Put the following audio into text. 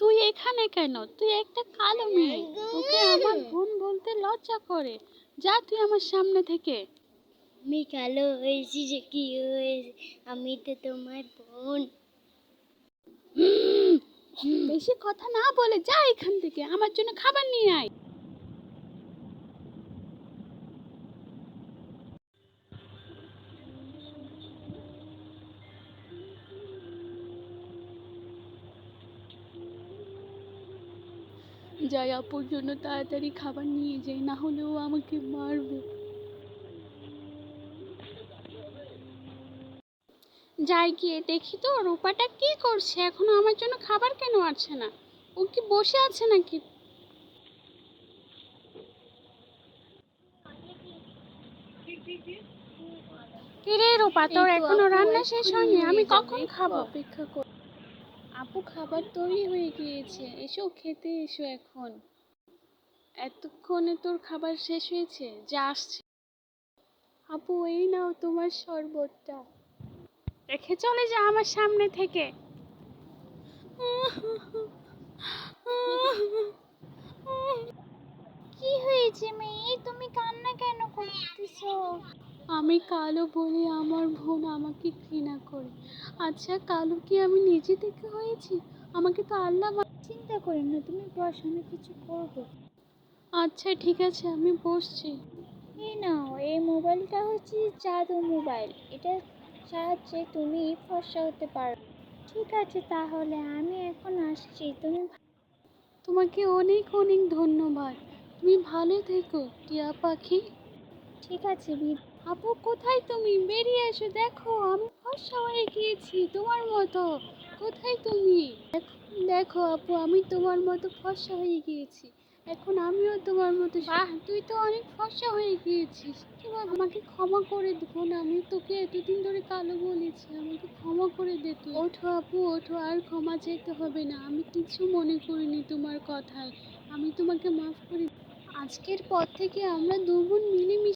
তুই এখানে কেন? তুই একটা কালো মেয়ে, তোকে আমার বোন বলতে লজ্জা করে। যা তুই আমার সামনে থেকে। আমি কালো হয়েছি যে কি হয়েছে, আমি তো তোমার বোন। বেশি কথা না বলে যা এখান থেকে, আমার জন্য খাবার নিয়ে আয়। যাই, আপুর জন্য তাড়াতাড়ি খাবার নিয়ে যাই, না হলে ও আমাকে মারবে। যাই, গিয়ে দেখি তো রূপাটা কি করছে, এখনো আমার জন্য খাবার কেন আসছে না? ও কি বসে আছে নাকি? কিরে রূপা, তোর এখনো রান্না শেষ হয়নি? আমি কখন খাবো? অপেক্ষা কর আপু, খাবার তৈরি হয়ে গিয়েছে, এসো খেতে এসো এখন। এতক্ষণে তোর খাবার শেষ হয়েছে? যা আসছে। আপু, এই নাও তোমার শরবতটা, রেখে চলে যা আমার সামনে থেকে। কি হয়েছে মেয়ে, তুমি কান্না কেন করতেছো? আমি কালো বলে আমার বোন আমাকে ঘৃণা করে। আচ্ছা, কালো কি আমি নিজে থেকে হয়েছি? আমাকে তো আল্লাহ চিন্তা করেন না, তুমি বসো, আমি কিছু করবো। আচ্ছা ঠিক আছে, আমি বসছি। এই নাও, এই মোবাইলটা হচ্ছে জাদু মোবাইল, এটার সাহায্যে তুমি ফর্সা হতে পারো। ঠিক আছে, তাহলে আমি এখন আসছি। তুমি তোমাকে অনেক অনেক ধন্যবাদ। তুমি ভালো থেকো টিয়া পাখি। ঠিক আছে আপু, কোথায় তুমি? বেরিয়ে এসো, দেখো আমি ফর্সা হয়ে গিয়েছি তোমার মতো। কোথায় তুমি? দেখো আপু, আমি তোমার মতো ফর্সা হয়ে গিয়েছি। এখন আমিও তোমার মতো। বাহ, তুই তো অনেক ফর্সা হয়ে গিয়েছিস। কিভাবে? আমাকে ক্ষমা করে দেবো না, আমি তোকে এতদিন ধরে কালো বলেছি, আমাকে ক্ষমা করে দে তুই। ওঠো আপু, ওঠো, আর ক্ষমা চাইতে হবে না, আমি কিছু মনে করিনি তোমার কথায়। আমি তোমাকে মাফ করে। আজকের পর থেকে আমরা দু বোন মিলেমিশে